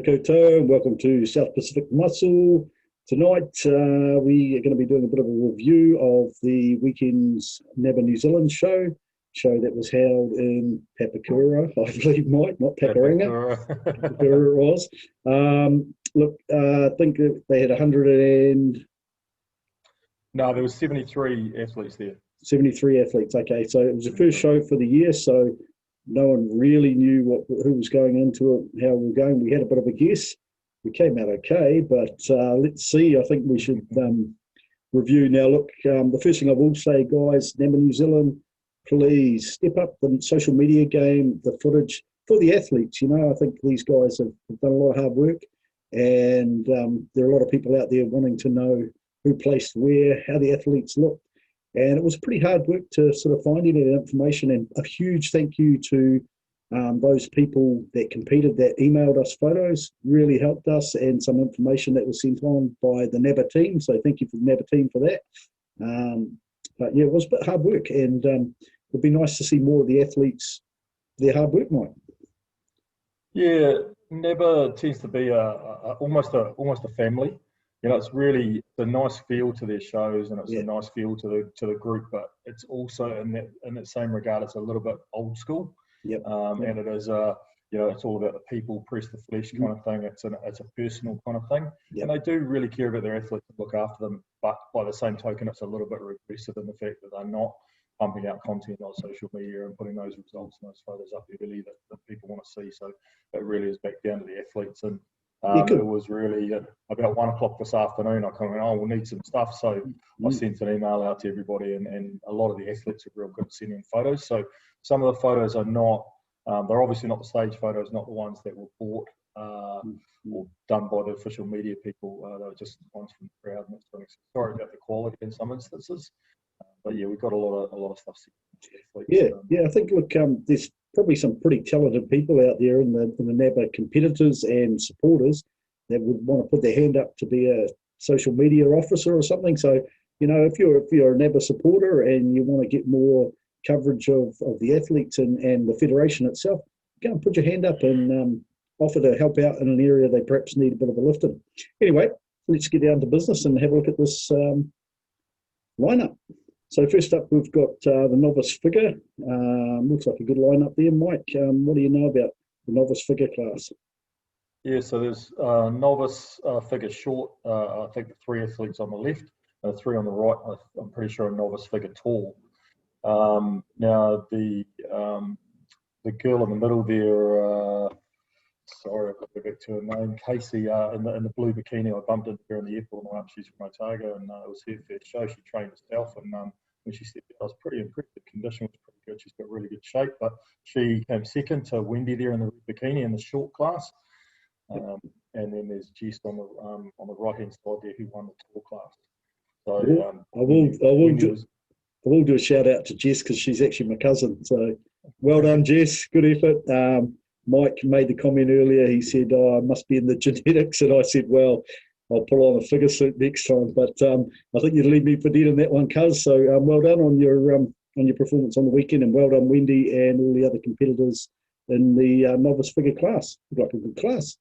Tēnā koutou, and welcome to South Pacific Muscle. Tonight we are going to be doing a bit of a review of the weekend's NABBA New Zealand show that was held in Papakura, I believe, Mike, not Paparinga. Papakura it was. I think they had 100 and... No, there was 73 athletes there. 73 athletes, okay. So it was the first show for the year, so no one really knew who was going into it, how we were going. We had a bit of a guess. We came out okay, but let's see. I think we should review now. Look, the first thing I will say, guys, NABBA New Zealand, please step up the social media game, the footage for the athletes. You know, I think these guys have done a lot of hard work, and there are a lot of people out there wanting to know who placed where, how the athletes looked. And it was pretty hard work to sort of find any of that information. And a huge thank you to those people that competed, that emailed us photos, really helped us, and some information that was sent on by the NABBA team. So thank you for the NABBA team for that. But yeah, it was a bit hard work, and it'd be nice to see more of the athletes, their hard work, Mike. Yeah, NABBA tends to be almost a family. You know, it's a nice feel to their shows, and it's a nice feel to the group. But it's also in that same regard, it's a little bit old school. Yep. And it is it's all about the people, press the flesh kind of thing. It's a personal kind of thing, and they do really care about their athletes and look after them. But by the same token, it's a little bit regressive in the fact that they're not pumping out content on social media and putting those results and those photos up early that people want to see. So it really is back down to the athletes. And it was really about 1 o'clock this afternoon. I kind of went, we'll need some stuff. So I sent an email out to everybody, and a lot of the athletes are real good at sending photos. So some of the photos are not, they're obviously not the stage photos, not the ones that were bought or done by the official media people. They were just ones from the crowd. And sorry about the quality in some instances. But yeah, we've got a lot of stuff sent to athletes. Yeah, I think, look, there's probably some pretty talented people out there in the NABBA competitors and supporters that would want to put their hand up to be a social media officer or something. So, you know, if you're a NABBA supporter and you want to get more coverage of the athletes and the federation itself, go and put your hand up and offer to help out in an area they perhaps need a bit of a lift in. Anyway, let's get down to business and have a look at this lineup. So first up, we've got the Novice Figure. Looks like a good lineup there, Mike. What do you know about the Novice Figure class? Yeah, so there's Novice Figure short. I think the 3 athletes on the left, 3 on the right. I'm pretty sure a Novice Figure tall. Now the girl in the middle there, sorry, I've got to go back to her name, Casey, in the blue bikini. I bumped into her in the airport and she's from Otago, and it was her first show. She trained herself, and when she stepped out, I was pretty impressed. The condition was pretty good. She's got really good shape, but she came second to Wendy there in the bikini in the short class. And then there's Jess on the right hand side there who won the tall class. So I will do a shout out to Jess because she's actually my cousin. So well done, Jess. Good effort. Mike made the comment earlier. He said, I must be in the genetics. And I said, well, I'll pull on a figure suit next time. But I think you'd leave me for dead in that one, cuz. So well done on your performance on the weekend, and well done, Wendy, and all the other competitors in the novice figure class. Looked like a good class.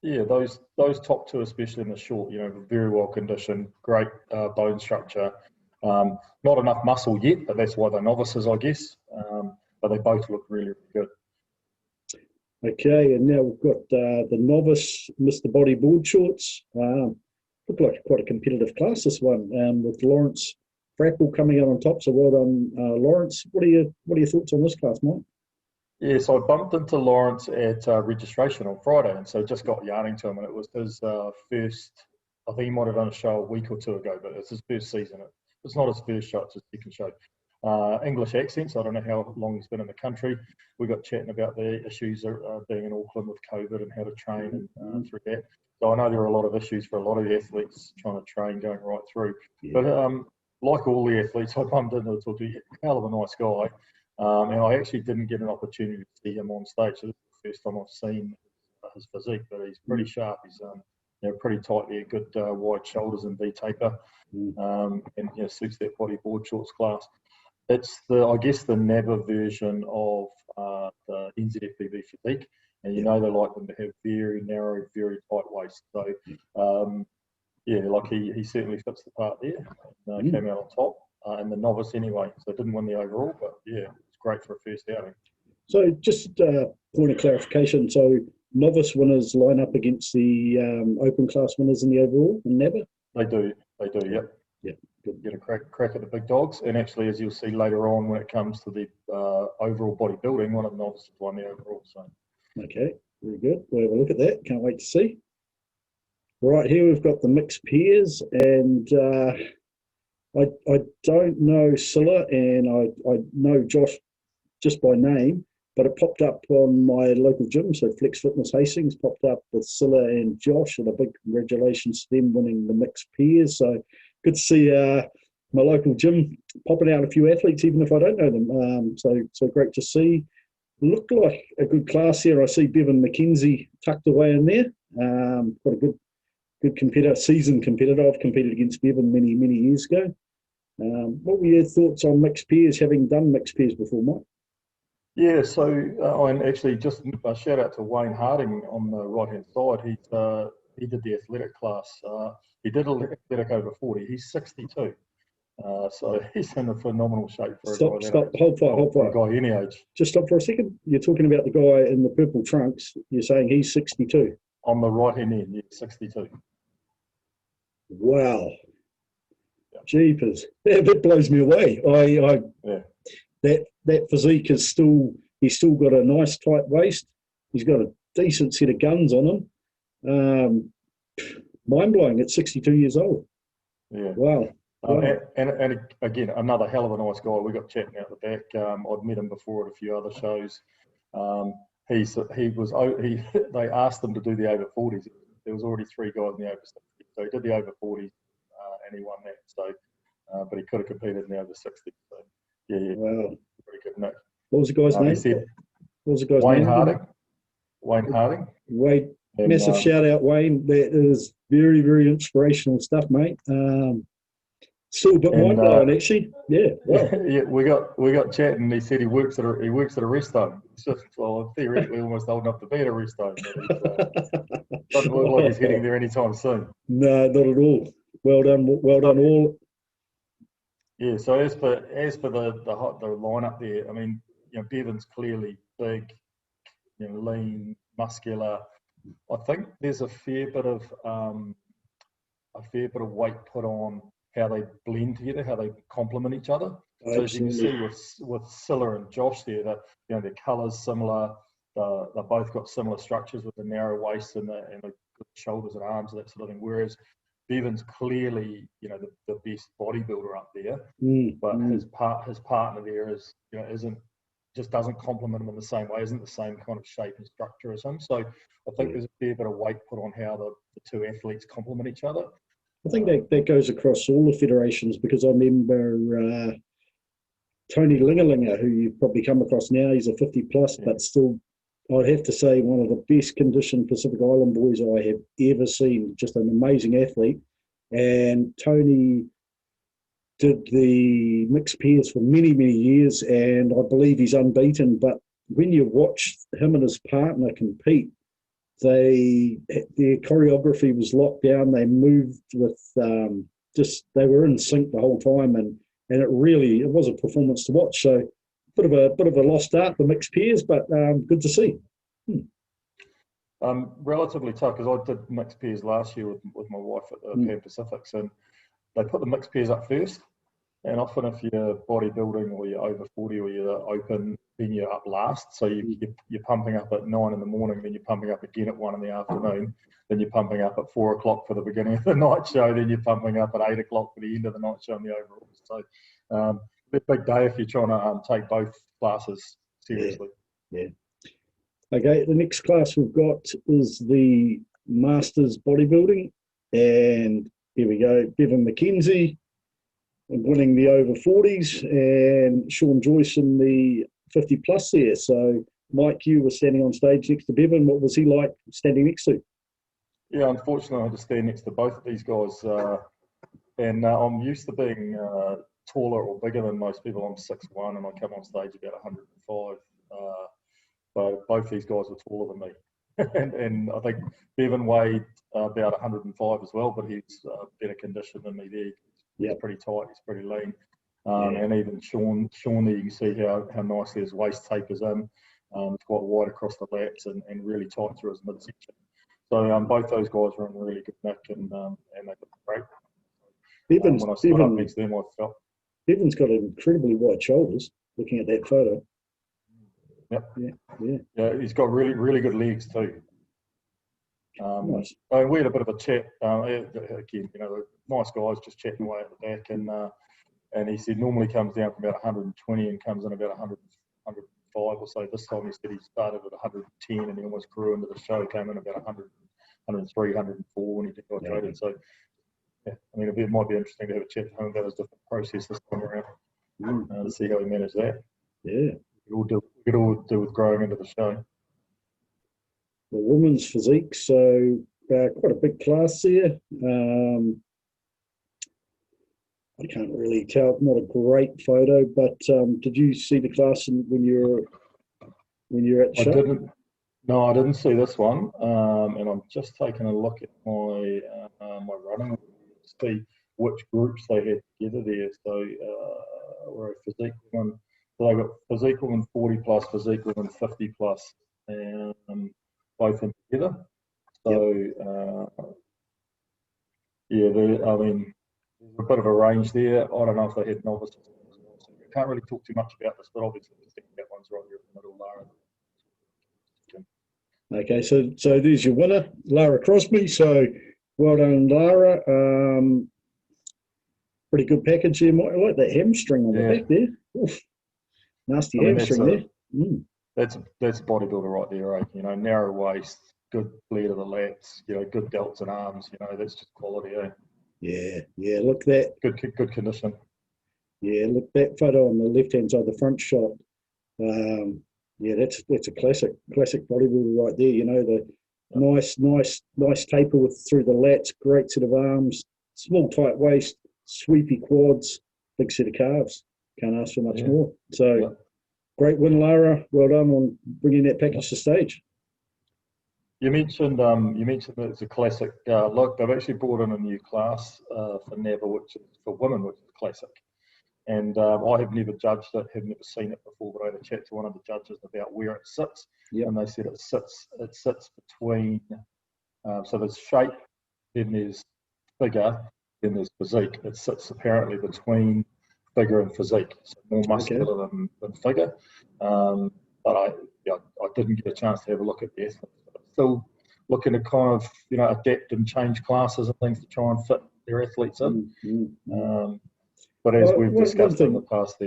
Yeah, those top 2, especially in the short, you know, very well conditioned, great bone structure. Not enough muscle yet, but that's why they're novices, I guess. But they both look really, really good. Okay, and now we've got the novice Mr. Body Boardshorts. Looked like quite a competitive class, this one, with Lawrence Frapple coming out on top. So well done, Lawrence. What are your thoughts on this class, Mike? Yeah, so I bumped into Lawrence at registration on Friday, and so just got yarning to him, and it was his first. I think he might have done a show a week or 2 ago, but it's his first season. It's not his first show; it's his second show. English accents. I don't know how long he's been in the country. We got chatting about the issues being in Auckland with COVID and how to train and through that. So I know there are a lot of issues for a lot of the athletes trying to train going right through. Yeah. But like all the athletes, I bumped into and talked to a hell of a nice guy. And I actually didn't get an opportunity to see him on stage. So this is the first time I've seen his physique, but he's pretty sharp. He's pretty tight there, good wide shoulders and V-taper, and suits that body board shorts class. It's I guess the NABBA version of the NZFBB Physique. and you know they like them to have very narrow, very tight waist. So yeah, like he certainly fits the part there. And, came out on top in the novice anyway, so didn't win the overall, but yeah, it's great for a first outing. So just point of clarification. So novice winners line up against the open class winners in the overall in NABBA? They do, yep. Yeah, good. Get a crack at the big dogs, and actually, as you'll see later on, when it comes to the overall bodybuilding, one of the novices won the overall. So okay, very good. We'll have a look at that. Can't wait to see. Right here, we've got the mixed pairs, and I don't know Scylla, and I know Josh just by name, but it popped up on my local gym. So Flex Fitness Hastings popped up with Scylla and Josh, and a big congratulations to them winning the mixed pairs. So good to see my local gym popping out a few athletes, even if I don't know them. So great to see. Looked like a good class here. I see Bevan McKenzie tucked away in there. Got a good competitor, seasoned competitor. I've competed against Bevan many years ago. What were your thoughts on mixed pairs, having done mixed pairs before, Mike? yeah, so and actually just a shout out to Wayne Harding on the right hand side. He did the athletic class. He did athletic over 40. He's 62. So he's in a phenomenal shape for a guy that age. Hold fire. A guy any age. Just stop for a second. You're talking about the guy in the purple trunks. You're saying he's 62. On the right hand end, yeah, 62. Wow. Yeah. Jeepers. That blows me away. Yeah. That physique is he's still got a nice tight waist. He's got a decent set of guns on him. Mind blowing at 62 years old. Yeah. Wow. And again, another hell of a nice guy. We got chatting out the back. I'd met him before at a few other shows. They asked him to do the over 40s. There was already 3 guys in the over 60s. So he did the over 40s and he won that. So, but he could have competed in the over 60s. So yeah. Wow. Pretty good, Nick. What was the guy's name? What was the guy's Wayne name? Harding. Wayne Harding. Wayne, massive shout out, Wayne. That is very inspirational stuff, mate. Still a bit mind blowing, actually. Yeah. Wow. Yeah, we got chatting. He said he works at a rest home. It's just, well, theoretically almost old enough to be at a rest home. Doesn't look like he's heading there anytime soon. No, not at all. Well done all. Yeah. So as for the lineup there, I mean, Bevan's clearly big, lean, muscular. I think there's a fair bit of weight put on how they blend together, how they complement each other. So as you can see with Scylla and Josh there, that their colours similar. They both got similar structures with the narrow waist and the shoulders and arms and that sort of thing. Whereas Bevan's clearly the best bodybuilder up there, but his partner there doesn't complement him in the same way, isn't the same kind of shape and structure as him. So I think there's a fair bit of weight put on how the 2 athletes complement each other. I think that goes across all the federations, because I remember Tony Lingerlinger, who you've probably come across now. He's a 50 plus, but still, I'd have to say one of the best conditioned Pacific Island boys I have ever seen. Just an amazing athlete. And Tony did the mixed pairs for many years, and I believe he's unbeaten. But when you watch him and his partner compete, their choreography was locked down. They moved with they were in sync the whole time, and it was a performance to watch. So bit of a lost art, the mixed pairs, but good to see. Relatively tough, because I did mixed pairs last year with my wife at the Pan Pacifics, and they put the mixed pairs up first. And often if you're bodybuilding or you're over 40 or you're open, then you're up last. So you're pumping up at 9 in the morning, then you're pumping up again at 1 in the afternoon, then you're pumping up at 4 o'clock for the beginning of the night show, then you're pumping up at 8 o'clock for the end of the night show and the overall. So a big day if you're trying to take both classes seriously. Yeah. Okay, the next class we've got is the Masters Bodybuilding, and here we go. Bevan McKenzie winning the over 40s, and Sean Joyce in the 50 plus there. So, Mike, you were standing on stage next to Bevan. What was he like standing next to? Yeah, unfortunately, I had to stand next to both of these guys, and I'm used to being taller or bigger than most people. I'm 6'1", and I come on stage about 105. So both these guys were taller than me. and I think Bevan weighed about 105 as well, but he's better condition than me there. He's pretty tight, he's pretty lean. And even Sean there, you can see how nicely his waist tapers in. It's quite wide across the lats and really tight through his midsection. So both those guys were in really good nick, and they looked great. When I stood up next to them, I felt Bevan's got incredibly wide shoulders. Looking at that photo. Yep. Yeah. He's got really good legs too. Nice. We had a bit of a chat. Again, nice guys just chatting away at the back, and he said normally comes down from about 120 and comes in about 100, 105 or so. This time he said he started at 110 and he almost grew into the show, came in about 100, 103, 104 when he dehydrated. So, yeah, I mean, it might be interesting to have a chat to him about his different process this time around to see how he managed that. Yeah. We could all do with growing into the show. The women's physique, so quite a big class there. I can't really tell, not a great photo, but did you see the class when you were at the show? I didn't see this one, and I'm just taking a look at my running to see which groups they had together there. So we're a physique woman. So they got physique woman 40 plus, physique woman 50 plus, and both in together. So I mean, there's a bit of a range there. I don't know if they had novices. So I can't really talk too much about this, but obviously the second that one's right here in the middle, Lara. Okay, so there's your winner, Lara Crosby. So well done, Lara. Pretty good package there. I like that hamstring on the back there. Oof. Nasty hamstring there. That's a bodybuilder right there, right? Narrow waist, good bleed of the lats, good delts and arms. That's just quality, eh? Yeah. Look that. Good condition. Yeah, look that photo on the left hand side, the front shot. That's a classic bodybuilder right there. The nice taper through the lats, great set of arms, small tight waist, sweepy quads, big set of calves. Can't ask for much more. So great win, Lara. Well done on bringing that package to stage. You mentioned that it's a classic look. They've actually brought in a new class for NABBA, which is for women, which is classic. And I have never judged it, have never seen it before, but I had a chat to one of the judges about where it sits, and they said it sits between. So there's shape, then there's figure, then there's physique. It sits apparently between figure and physique, so more muscular than figure. But I didn't get a chance to have a look at the athletes. Still looking to kind of adapt and change classes and things to try and fit their athletes in. But as we've discussed in the past,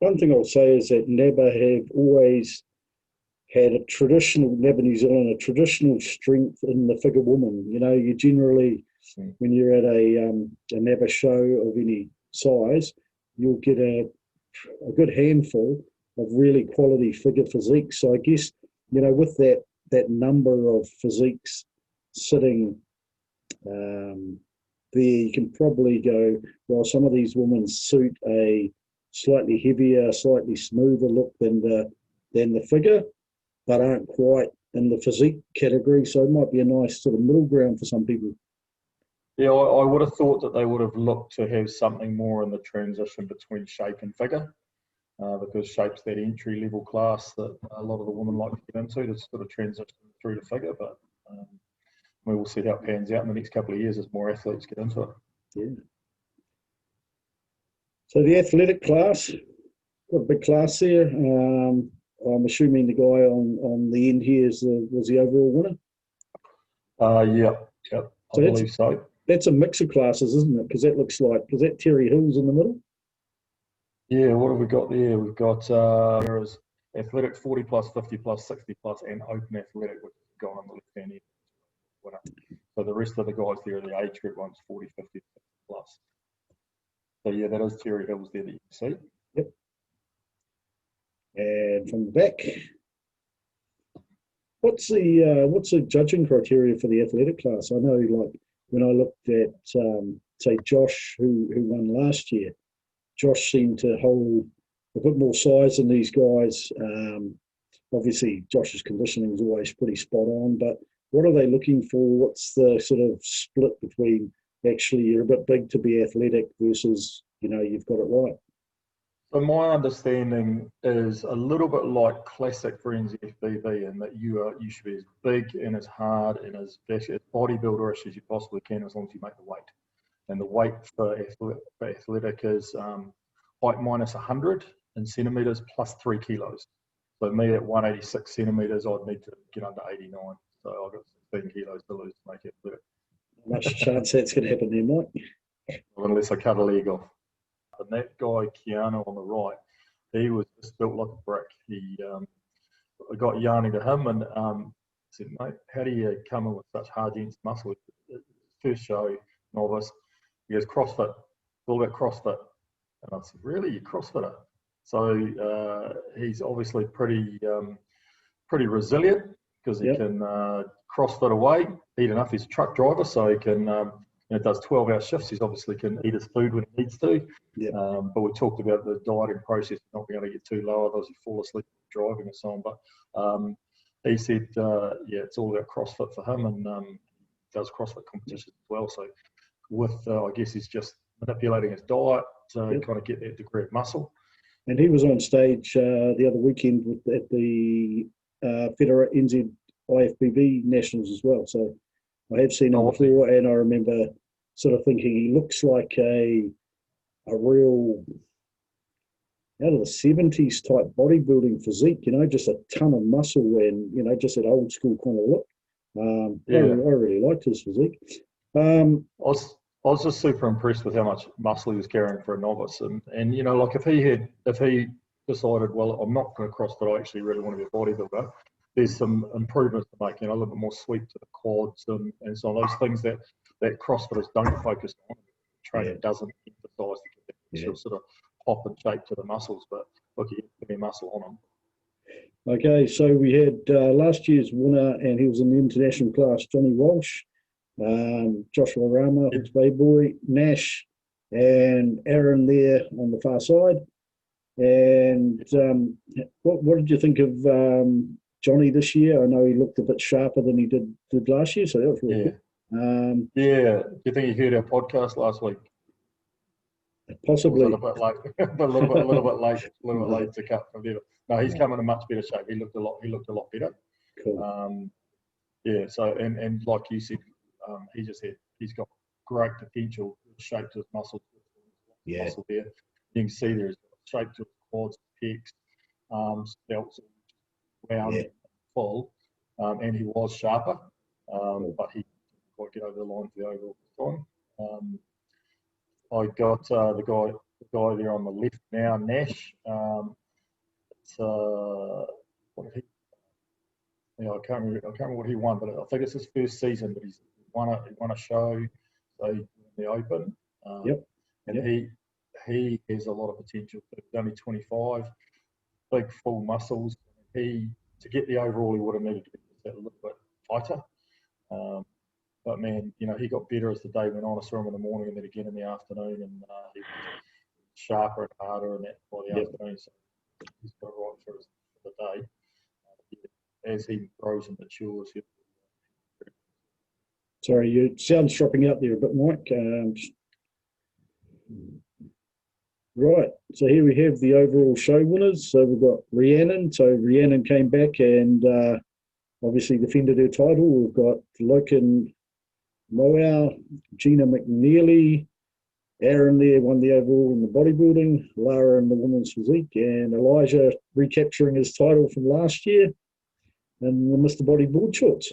one thing I'll say is that NABBA have always had NABBA New Zealand, a traditional strength in the figure woman. You generally, when you're at a NABBA show of any size, you'll get a good handful of really quality figure physiques. So I guess, with that number of physiques sitting there, you can probably go, well, some of these women suit a slightly heavier, slightly smoother look than the figure, but aren't quite in the physique category. So it might be a nice sort of middle ground for some people. Yeah, I would have thought that they would have looked to have something more in the transition between shape and figure, because shape's that entry level class that a lot of the women like to get into to sort of transition through to figure. But we will see how it pans out in the next couple of years as more athletes get into it. Yeah. So the athletic class, got a big class there. I'm assuming the guy on the end here was the overall winner. Yeah, I believe so. That's a mix of classes, isn't it? Because that Terry Hill's in the middle? Yeah, what have we got there? We've got there is athletic 40 plus, 50 plus, 60 plus, and open athletic, which is gone on the left hand end. So the rest of the guys there are the age group ones, 40, 50, 50 plus. So yeah, that is Terry Hill's there that you can see. Yep. And from the back, what's the judging criteria for the athletic class? I know, like when I looked at say Josh, who won last year, Josh seemed to hold a bit more size than these guys. obviously Josh's conditioning is always pretty spot on, but what are they looking for? What's the sort of split between actually you're a bit big to be athletic versus, you've got it right? So my understanding is a little bit like classic for NZFBB, in that you should be as big and as hard and as bodybuilder-ish as you possibly can, as long as you make the weight. And the weight for athletic is height minus 100 in centimetres plus 3 kilos. So me at 186 centimetres, I'd need to get under 89. So I've got 16 kilos to lose to make it athletic. Much chance that's going to happen there, Mike? Unless I cut a leg off. And that guy, Keanu, on the right, he was just built like a brick. I got yarning to him and said, mate, how do you come in with such hard, dense muscle? First show, novice, he goes, CrossFit, all about CrossFit. And I said, really, you're CrossFitter? So he's obviously pretty resilient, because he can CrossFit away, eat enough. He's a truck driver, so he can, does 12-hour shifts. He obviously can eat his food when he needs to. Yep. But we talked about the dieting process, not being able to get too low, otherwise you fall asleep driving and so on. But he said, it's all about CrossFit for him, and does CrossFit competitions as well. So with, I guess he's just manipulating his diet to kind of get that degree of muscle. And he was on stage the other weekend at the NZ IFBB Nationals as well. So I have seen him before, and I remember sort of thinking he looks like a real out of the 70s type bodybuilding physique, just a ton of muscle and, just that old school kind of look. I really liked his physique. I was just super impressed with how much muscle he was carrying for a novice. And like if he decided, well, I'm not going to CrossFit, I actually really want to be a bodybuilder, there's some improvements to make, a little bit more sweep to the quads and so on, those things that CrossFitters don't focus on. Training doesn't emphasise to get that actual sort of pop and shape to the muscles, but look, you give me muscle on them. Okay, so we had last year's winner, and he was in the international class, Johnny Walsh, Joshua Rama, Bay Boy, Nash, and Aaron there on the far side. And what did you think of Johnny this year? I know he looked a bit sharper than he did last year, so that was really good. Do you think he heard our podcast last week? Possibly. A little bit late, a little bit late to cut from there. No, he's come in a much better shape. He looked a lot better. Cool. So and like you said, he's got great potential, shape to his muscles. Muscle there. You can see there's shape to his quads, pecs, arms, delts, round, full, and he was sharper, but he didn't quite get over the line for the overall time. I got the guy there on the left now, Nash. What did he? I can't remember what he won, but I think it's his first season. But he won a show, so he won the Open. And he has a lot of potential. He's only 25, big full muscles. To get the overall, he would have needed to be a little bit tighter. But man, he got better as the day went on. I saw him in the morning and then again in the afternoon, and he was sharper and harder and that by the afternoon. So he's got right for the day. As he grows and matures, sorry, your sound's dropping out there a bit, Mike. Right, so here we have the overall show winners. So we've got Rhiannon. So Rhiannon came back and obviously defended her title. We've got Loken Moau, Gina McNeely, Aaron there won the overall in the bodybuilding, Lara in the women's physique, and Elijah recapturing his title from last year in the Mr. Body Boardshorts.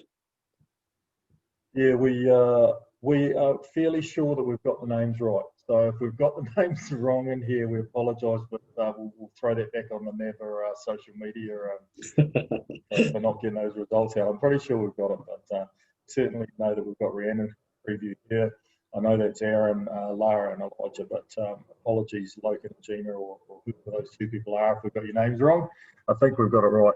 Yeah, we are fairly sure that we've got the names right. So if we've got the names wrong in here, we apologise, but we'll throw that back on the NABBA social media for not getting those results out. I'm pretty sure we've got it, but certainly know that we've got Rhiannon preview here. I know that's Aaron, Lara, and Elijah, but apologies, Loken and Gina, or whoever those two people are, if we've got your names wrong. I think we've got it right.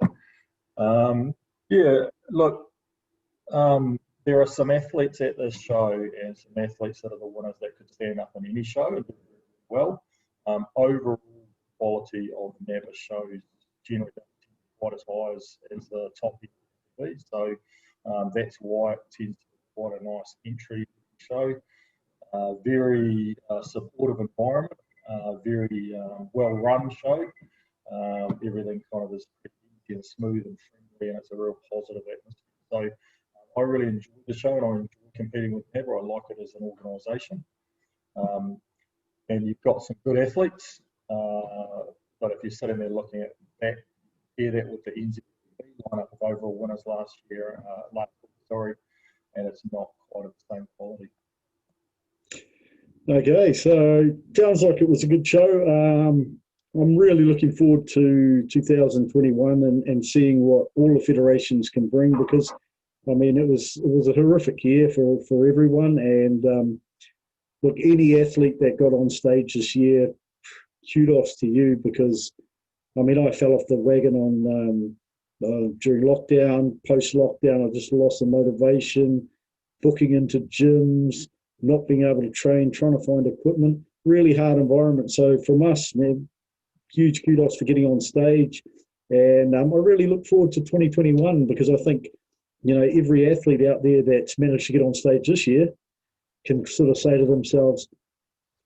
There are some athletes at this show and some athletes that are the winners that could stand up in any show and do well. Overall quality of NABBA shows generally quite as high as the top end. So that's why it tends to be quite a nice entry show. Very supportive environment, very well-run show. Everything kind of is pretty easy and smooth and friendly, and it's a real positive atmosphere. So I really enjoy the show, and I enjoy competing with NABBA. I like it as an organisation. And you've got some good athletes, but if you're sitting there looking at that, that with the NZB lineup of overall winners last year, and it's not quite of the same quality. Okay, so sounds like it was a good show. I'm really looking forward to 2021 and seeing what all the federations can bring, because I mean it was a horrific year for everyone, and look, any athlete that got on stage this year, kudos to you, because I mean I fell off the wagon on during lockdown, post lockdown. I just lost the motivation, booking into gyms, not being able to train, trying to find equipment, really hard environment. So from us, man, huge kudos for getting on stage. And I really look forward to 2021, because I think, you know, every athlete out there that's managed to get on stage this year can sort of say to themselves,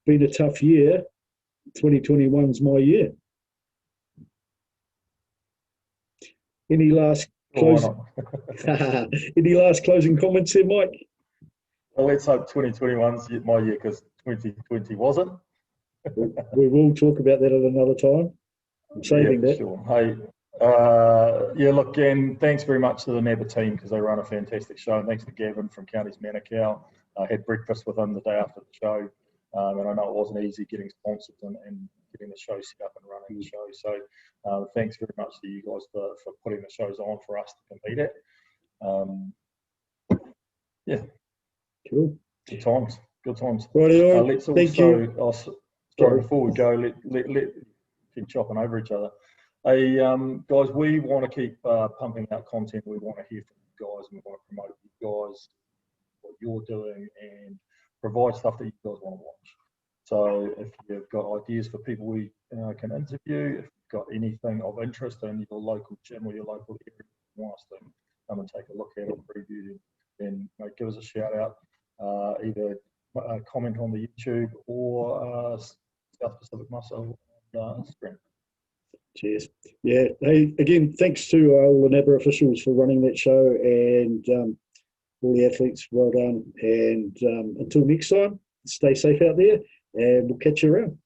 been a tough year, 2021's my year. Any last closing comments here, Mike? Well, let's hope 2021's my year, because 2020 wasn't. We will talk about that at another time. I'm saving that. Sure. Hey, look, again, thanks very much to the NABBA team, because they run a fantastic show. And thanks to Gavin from Counties Manukau. I had breakfast with him the day after the show, and I know it wasn't easy getting sponsors and getting the show set up and running the show. So thanks very much to you guys for putting the shows on for us to compete at. Cool. Good times. Right, let's thank you. Sorry, before we go, let keep chopping over each other. Hey, guys, we want to keep pumping out content. We want to hear from you guys, and we want to promote you guys, what you're doing, and provide stuff that you guys want to watch. So if you've got ideas for people we can interview, if you've got anything of interest in your local gym or your local area you want us to come and take a look at or preview, then give us a shout out. Either comment on the YouTube or South Pacific Muscle on Instagram. Cheers. Yeah. Hey, again, thanks to all the NABBA officials for running that show, and all the athletes, well done. And until next time, stay safe out there, and we'll catch you around.